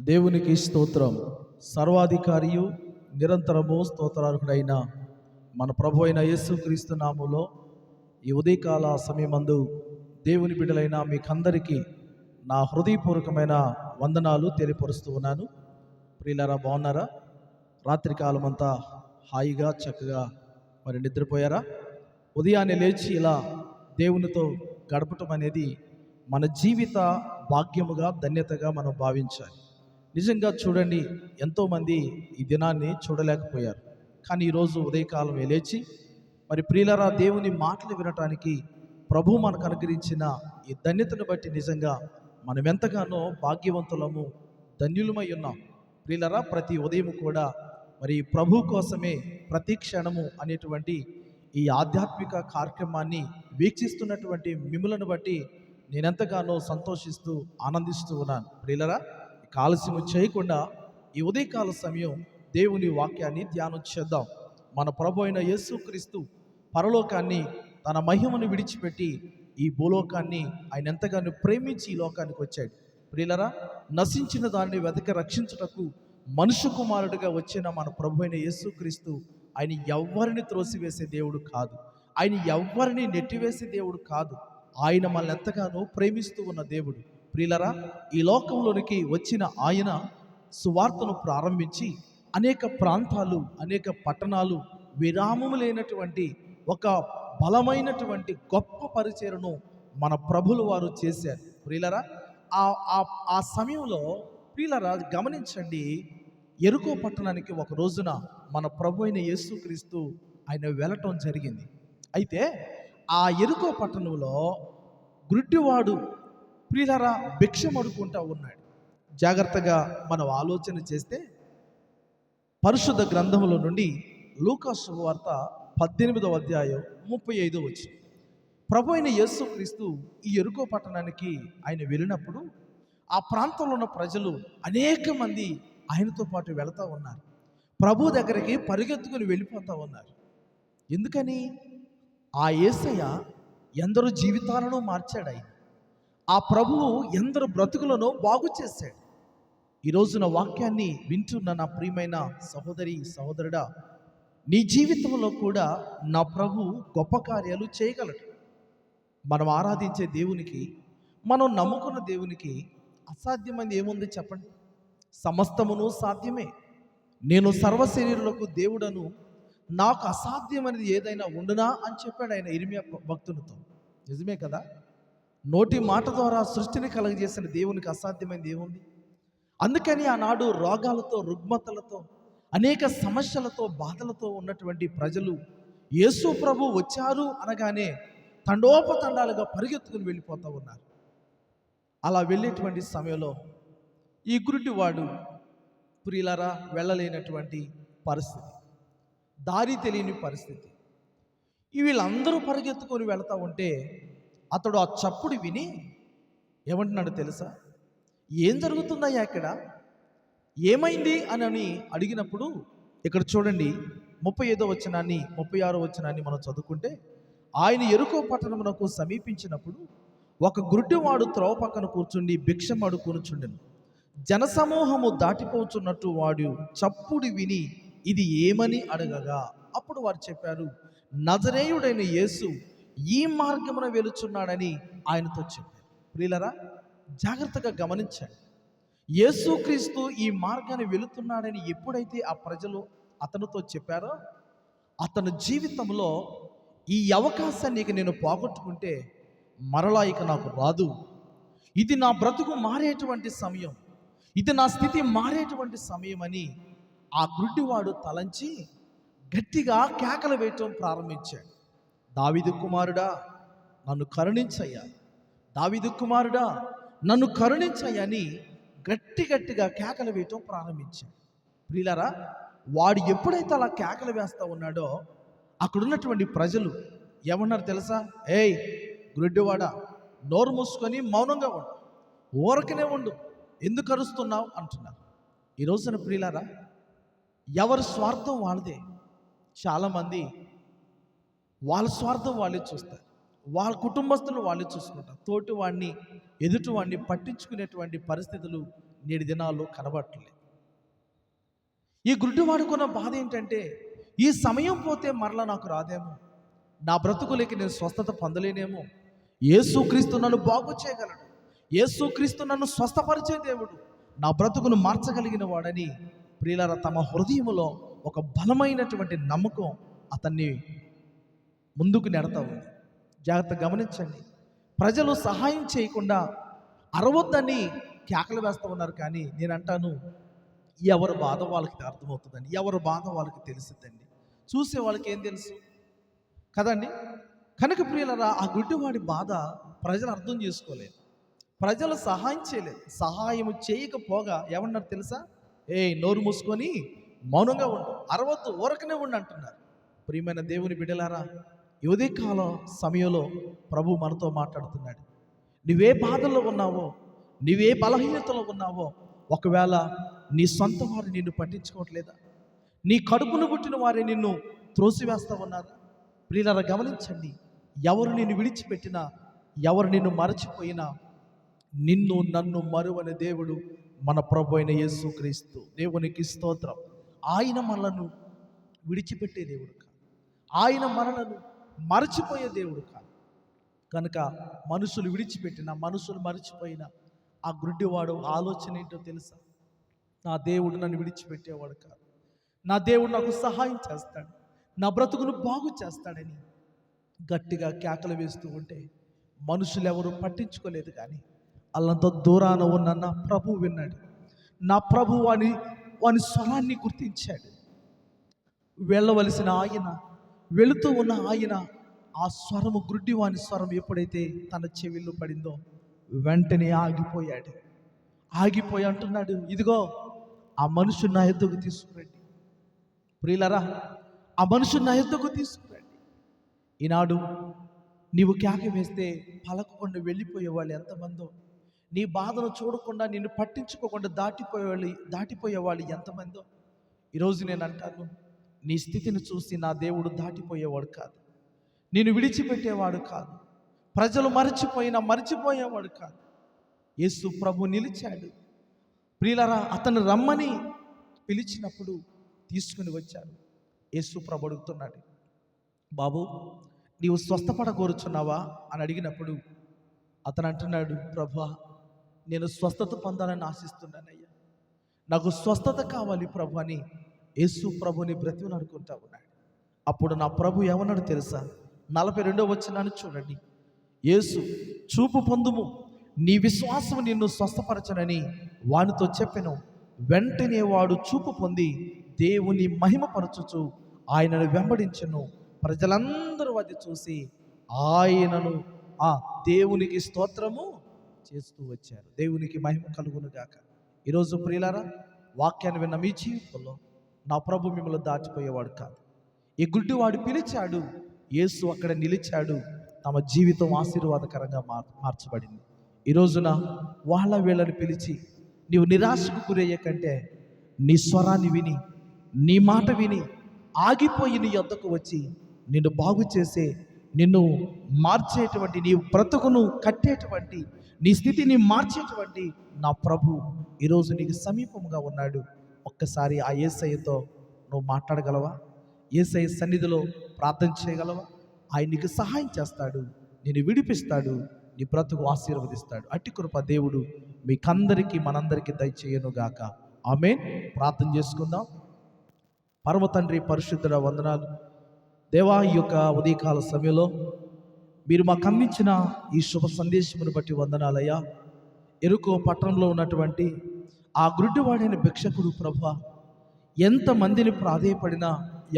దేవునికి స్తోత్రం. సర్వాధికారియు నిరంతరము స్తోత్రార్హుడైన మన ప్రభు అయిన యేసుక్రీస్తు నామములో ఈ ఉదయకాల సమయమందు దేవుని బిడ్డలైన మీకందరికీ నా హృదయపూర్వకమైన వందనాలు తెలియపరుస్తూ ఉన్నాను. ప్రియులారా, బాగున్నారా? రాత్రికాలం అంతా హాయిగా చక్కగా మరి నిద్రపోయారా? ఉదయాన్నే లేచి ఇలా దేవునితో గడపటం అనేది మన జీవిత భాగ్యముగా, ధన్యతగా మనం భావించాలి. నిజంగా చూడండి, ఎంతోమంది ఈ దినాన్ని చూడలేకపోయారు. కానీ ఈరోజు ఉదయకాలం లేచి మరి ప్రియులారా, దేవుని మాటలు వినటానికి ప్రభు మనకు అనుగ్రహించిన ఈ ధన్యతను బట్టి నిజంగా మనం ఎంతగానో భాగ్యవంతులము, ధన్యులమై ఉన్నాం. ప్రియులారా, ప్రతి ఉదయం కూడా మరి ప్రభు కోసమే ప్రతి క్షణము అనేటువంటి ఈ ఆధ్యాత్మిక కార్యక్రమాన్ని వీక్షిస్తున్నటువంటి మిమ్ములను బట్టి నేనెంతగానో సంతోషిస్తూ ఆనందిస్తూ ఉన్నాను. ప్రియులారా, ఆలస్యం చేయకుండా ఈ ఉదయకాల సమయం దేవుని వాక్యాన్ని ధ్యానం చేద్దాం. మన ప్రభు అయిన యేసుక్రీస్తు పరలోకాన్ని, తన మహిమను విడిచిపెట్టి ఈ భూలోకాన్ని ఆయన ఎంతగానో ప్రేమించి ఈ లోకానికి వచ్చాడు. ప్రియులారా, నశించిన దాన్ని వెతక రక్షించుటకు మనుష్య కుమారుడిగా వచ్చిన మన ప్రభు అయిన యేసుక్రీస్తు ఆయన ఎవ్వరిని త్రోసివేసే దేవుడు కాదు. ఆయన ఎవ్వరిని నెట్టివేసే దేవుడు కాదు. ఆయన మనల్ని ఎంతగానో ప్రేమిస్తూ ఉన్న దేవుడు. ప్రియులారా, ఈ లోకంలోనికి వచ్చిన ఆయన సువార్తను ప్రారంభించి అనేక ప్రాంతాలు, అనేక పట్టణాలు, విరామము లేనటువంటి ఒక బలమైనటువంటి గొప్ప పరిచర్యను మన ప్రభులు వారు చేశారు. ప్రియులారా, ఆ సమయంలో ప్రియులారా గమనించండి, యెరికో పట్టణానికి ఒక రోజున మన ప్రభు అయిన యేసుక్రీస్తు ఆయన వెళ్ళటం జరిగింది. అయితే ఆ యెరికో పట్టణంలో గుడ్డివాడు ప్రియులారా భిక్షం అడుక్కుంటూ ఉన్నాడు. జాగ్రత్తగా మనం ఆలోచన చేస్తే పరిశుద్ధ గ్రంథములో నుండి లూకా శుభవార్త 18వ అధ్యాయం 35వ వచనం. ప్రభు అయిన యేసుక్రీస్తు ఈ యెరికో పట్టణానికి ఆయన వెళ్ళినప్పుడు ఆ ప్రాంతంలో ఉన్న ప్రజలు అనేక మంది ఆయనతో పాటు వెళతా ఉన్నారు. ప్రభు దగ్గరికి పరిగెత్తుకుని వెళ్ళిపోతూ ఉన్నారు. ఎందుకని? ఆ యేసయ్య ఎందరో జీవితాలను మార్చాడు. ఆయన ఆ ప్రభువు ఎందరు బ్రతుకులను బాగు చేశాడు. ఈ రోజున వాక్యాన్ని వింటున్న నా ప్రియమైన సహోదరి, సహోదరుడా, నీ జీవితంలో కూడా నా ప్రభు గొప్ప కార్యాలు చేయగలడు. మనం ఆరాధించే దేవునికి, మనం నమ్ముకున్న దేవునికి అసాధ్యమైనది ఏముంది చెప్పండి? సమస్తమును సాధ్యమే. నేను సర్వశరీరులకు దేవుడను, నాకు అసాధ్యమైనది ఏదైనా ఉండునా అని చెప్పాడు ఆయన ఇర్మియా భక్తునితో. నిజమే కదా? నోటి మాట ద్వారా సృష్టిని కలగజేసిన దేవునికి అసాధ్యమైనది ఏముంది? అందుకని ఆనాడు రోగాలతో, రుగ్మతలతో, అనేక సమస్యలతో, బాధలతో ఉన్నటువంటి ప్రజలు యేసు ప్రభు వచ్చారు అనగానే తండోపతండాలుగా పరిగెత్తుకుని వెళ్ళిపోతూ ఉన్నారు. అలా వెళ్ళేటువంటి సమయంలో ఈ గురుడివాడు ప్రియులారా వెళ్ళలేనటువంటి పరిస్థితి, దారి తెలియని పరిస్థితి. వీళ్ళందరూ పరిగెత్తుకొని వెళతా ఉంటే అతడు ఆ చప్పుడు విని ఏమంటున్నాడు తెలుసా? ఏం జరుగుతుందయ్యా ఇక్కడ, ఏమైంది అని అడిగినప్పుడు ఇక్కడ చూడండి, 35వ వచనాన్ని 36వ వచనాన్ని మనం చదువుకుంటే, ఆయన యెరికో పట్టణమునకు సమీపించినప్పుడు ఒక గుడ్డివాడు త్రోవ పక్కన కూర్చుండి భిక్షం అడుక్కొనుచుండెను. జనసమూహము దాటిపోచున్నట్టు వాడు చప్పుడు విని ఇది ఏమని అడగగా, అప్పుడు వారు చెప్పారు, నజరేయుడైన యేసు ఈ మార్గమున వెలుచున్నాడని ఆయనతో చెప్పారు. ప్రియులారా, జాగ్రత్తగా గమనించండి. యేసుక్రీస్తు ఈ మార్గాన్ని వెళుతున్నాడని ఎప్పుడైతే ఆ ప్రజలు అతనితో చెప్పారో, అతని జీవితంలో ఈ అవకాశాన్ని ఇక నేను పోగొట్టుకుంటే మరలా ఇక నాకు రాదు, ఇది నా బ్రతుకు మారేటువంటి సమయం, ఇది నా స్థితి మారేటువంటి సమయం అని ఆ గుడ్డివాడు తలంచి గట్టిగా కేకలు వేయటం ప్రారంభించాడు. దావీదు కుమారుడా, నన్ను కరుణించయ్యా, దావీదు కుమారుడా, నన్ను కరుణించయ్యా అని గట్టిగా కేకలు వేయటం ప్రారంభించాడు. ప్రియులారా, వాడు ఎప్పుడైతే అలా కేకలు వేస్తూ ఉన్నాడో అక్కడున్నటువంటి ప్రజలు ఏమన్నారు తెలుసా? ఏయ్ గుడ్డివాడా, నోరు మూసుకొని మౌనంగా ఉండు, ఊరకనే ఉండు, ఎందుకు అరుస్తున్నావు అంటున్నారు. ఈ రోజున ప్రియులారా, ఎవరి స్వార్థం వాళ్ళదే. చాలామంది వాళ్ళ స్వార్థం వాళ్ళే చూస్తారు, వాళ్ళ కుటుంబస్తులు వాళ్ళే చూసుకుంటారు. తోటి వాడిని, ఎదుటి వాడిని పట్టించుకునేటువంటి పరిస్థితులు నేటి దినాల్లో కనబడట్లేదు. ఈ గుడ్డివాడుకున్న బాధ ఏంటంటే, ఈ సమయం పోతే మరలా నాకు రాదేమో, నా బ్రతుకులకి నేను స్వస్థత పొందలేనేమో, యేసుక్రీస్తు నన్ను బాగు చేయగలడు, యేసుక్రీస్తు నన్ను స్వస్థపరిచే దేవుడు, నా బ్రతుకును మార్చగలిగిన వాడని ప్రియులారా తమ హృదయములో ఒక బలమైనటువంటి నమ్మకం అతన్ని ముందుకు నెడతా ఉంది. జాగ్రత్త గమనించండి. ప్రజలు సహాయం చేయకుండా అరవద్దని కేకలు వేస్తూ ఉన్నారు. కానీ నేను అంటాను, ఎవరి బాధ వాళ్ళకి అర్థమవుతుందండి, ఎవరి బాధ వాళ్ళకి తెలిసిద్దండి. చూసే వాళ్ళకి ఏం తెలుసు కదండి. కనుక ప్రియులరా, ఆ గుడ్డివాడి బాధ ప్రజలు అర్థం చేసుకోలేదు, ప్రజలు సహాయం చేయలేదు. సహాయం చేయకపోగా ఏమన్నారు తెలుసా? నోరు మూసుకొని మౌనంగా ఉండు, అరవద్దు, ఊరకనే ఉండు అంటున్నారు. ప్రియమైన దేవుని బిడ్డలారా, ఈ ఉదయకాలం సమయంలో ప్రభు మనతో మాట్లాడుతున్నాడు. నువ్వే బాధల్లో ఉన్నావో, నువ్వే బలహీనతలో ఉన్నావో, ఒకవేళ నీ సొంత వారు నిన్ను పట్టించుకోవట్లేదా? నీ కడుపును పుట్టిన వారే నిన్ను త్రోసివేస్తా ఉన్నారా? ప్రియులారా గమనించండి. ఎవరు నిన్ను విడిచిపెట్టినా, ఎవరు నిన్ను మరచిపోయినా, నిన్ను నన్ను మరువని దేవుడు మన ప్రభు అయిన యేసుక్రీస్తు. దేవునికి స్తోత్రం. ఆయన మనలను విడిచిపెట్టే దేవుడు కాదు, ఆయన మనలను మరచిపోయే దేవుడు కాదు. కనుక మనుషులు విడిచిపెట్టిన, మనుషులు మరచిపోయిన ఆ గుడ్డివాడు ఆలోచన ఏంటో తెలుసా? నా దేవుడు నన్ను విడిచిపెట్టేవాడు కాదు, నా దేవుడు నాకు సహాయం చేస్తాడు, నా బ్రతుకును బాగు చేస్తాడని గట్టిగా కేకలు వేస్తూ ఉంటే మనుషులు ఎవరు పట్టించుకోలేదు. కానీ అల్లంత దూరాన ఉన్న నా ప్రభు విన్నాడు. నా ప్రభు వాని స్వరాన్ని గుర్తించాడు. వెళ్ళవలసిన ఆయన, వెళుతూ ఉన్న ఆయన, ఆ స్వరము, గుడ్డి వాని స్వరం ఎప్పుడైతే తన చెవిలో పడిందో వెంటనే ఆగిపోయాడు. ఆగిపోయి అంటున్నాడు, ఇదిగో ఆ మనుషుని నా ఎద్దుకు తీసుకురండి. ప్రియులరా, ఆ మనుషుని నా ఎద్దుకు తీసుకురండి. ఈనాడు నీవు కేక వేస్తే పలకకుండా వెళ్ళిపోయే వాళ్ళు ఎంతమందో, నీ బాధను చూడకుండా నిన్ను పట్టించుకోకుండా దాటిపోయే వాళ్ళు ఎంతమందో. ఈరోజు నేను అంటాను, నీ స్థితిని చూసి నా దేవుడు దాటిపోయేవాడు కాదు, నిన్ను విడిచిపెట్టేవాడు కాదు, ప్రజలు మర్చిపోయేవాడు కాదు. యేసు ప్రభు నిలిచాడు. ప్రియులరా, అతను రమ్మని పిలిచినప్పుడు తీసుకుని వచ్చాడు. యేసు ప్రభు అడుగుతున్నాడు, బాబు నీవు స్వస్థపడగోరుచున్నావా అని అడిగినప్పుడు అతను అంటున్నాడు, ప్రభువా నేను స్వస్థత పొందాలని ఆశిస్తున్నానయ్యా, నాకు స్వస్థత కావాలి ప్రభు అని యేసు ప్రభుని బ్రతిమలాడుకుంటా ఉన్నాడు. అప్పుడు నా ప్రభు ఏమన్నాడు తెలుసా? 42వ వచనాన్ని చూడండి. యేసు, చూపు పొందుము, నీ విశ్వాసం నిన్ను స్వస్థపరచనని వానితో చెప్పెను. వెంటనే వాడు చూపు పొంది దేవుని మహిమపరచుచు ఆయనను వెంబడించెను. ప్రజలందరూ అది చూసి ఆయనను దేవునికి స్తోత్రము చేస్తూ వచ్చారు. దేవునికి మహిమ కలుగును గాక. ఈరోజు ప్రియులారా, వాక్యాన్ని విన్న మీ జీవితంలో నా ప్రభు మిమ్మల్ని దాటిపోయేవాడు కాదు. ఈ గుడ్డివాడు పిలిచాడు, యేసు అక్కడ నిలిచాడు, తమ జీవితం ఆశీర్వాదకరంగా మార్చబడింది. ఈ రోజున వాళ్ళ వీళ్ళని పిలిచి నీవు నిరాశకు గురయ్యే కంటే నీ స్వరాన్ని విని, నీ మాట విని ఆగిపోయి నీ యొద్దకు వచ్చి నిన్ను బాగు చేసే, నిన్ను మార్చేటువంటి, నీ బ్రతుకును కట్టేటువంటి, నీ స్థితిని మార్చేటువంటి నా ప్రభు ఈరోజు నీకు సమీపంగా ఉన్నాడు. ఒక్కసారి ఆ యేసయ్యతో నువ్వు మాట్లాడగలవా? యేసయ్య సన్నిధిలో ప్రార్థన చేయగలవా? ఆయన నీకు సహాయం చేస్తాడు, నిన్ను విడిపిస్తాడు, నీ బ్రతుకు ఆశీర్వదిస్తాడు. అట్టి కృప దేవుడు మీకందరికీ మనందరికీ దయచేయనుగాక. ఆమేన్. ప్రార్థన చేసుకుందాం. పరమ తండ్రి, పరిశుద్ధుడ, వందనాలు దేవా. ఈ యొక్క ఉదయకాల సమయంలో మీరు మాకు అందించిన ఈ శుభ సందేశమును బట్టి వందనాలయ్యా. ఎరుకో పట్టణంలో ఉన్నటువంటి ఆ గుడ్డివాడైన భిక్షకుడు ప్రభువా, ఎంతమందిని ప్రాధేయపడినా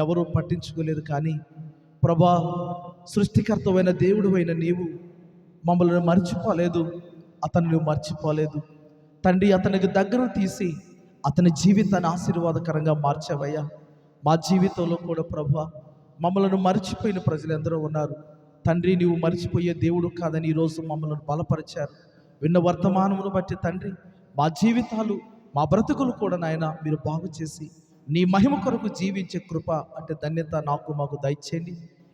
ఎవరూ పట్టించుకోలేదు. కానీ ప్రభా, సృష్టికర్తవైన దేవుడు అయిన నీవు మమ్మల్ని మర్చిపోలేదు, అతన్ని మర్చిపోలేదు తండ్రి. అతనికి దగ్గర తీసి అతని జీవితాన్ని ఆశీర్వాదకరంగా మార్చావయ్యా. మా జీవితంలో కూడా ప్రభువా, మమ్మల్ని మర్చిపోయిన ప్రజలు ఎందరో ఉన్నారు తండ్రి. నీవు మర్చిపోయే దేవుడు కాదని ఈరోజు మమ్మల్ని బలపరిచారు. విన్న వర్తమానమును బట్టి తండ్రి, మా జీవితాలు, మా బ్రతుకులు కూడా నాయన మీరు బాగు చేసి నీ మహిమ కొరకు జీవించే కృప అంటే ధన్యత నాకు మాకు దయచేయండి.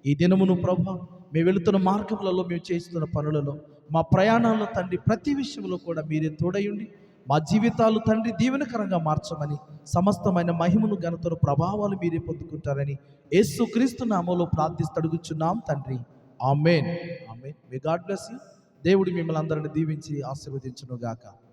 ఈ దినమును ప్రభువా, మేము వెళుతున్న మార్గములలో, మేము చేస్తున్న పనులలో, మా ప్రయాణాల్లో తండ్రి ప్రతి విషయంలో కూడా మీరే తోడయుండి మా జీవితాలు తండ్రి దీవెనకరంగా మార్చమని, సమస్తమైన మహిమను ఘనతను ప్రభావాలు మీరే పొందుకుంటారని యేసుక్రీస్తు నామములో ప్రార్థిస్తూ అడుగుచున్నాం తండ్రి. ఆమేన్. ఆమేన్. May God bless you. దేవుడు మిమ్మల్ని అందరిని దీవించి ఆశీర్వదించును గాక.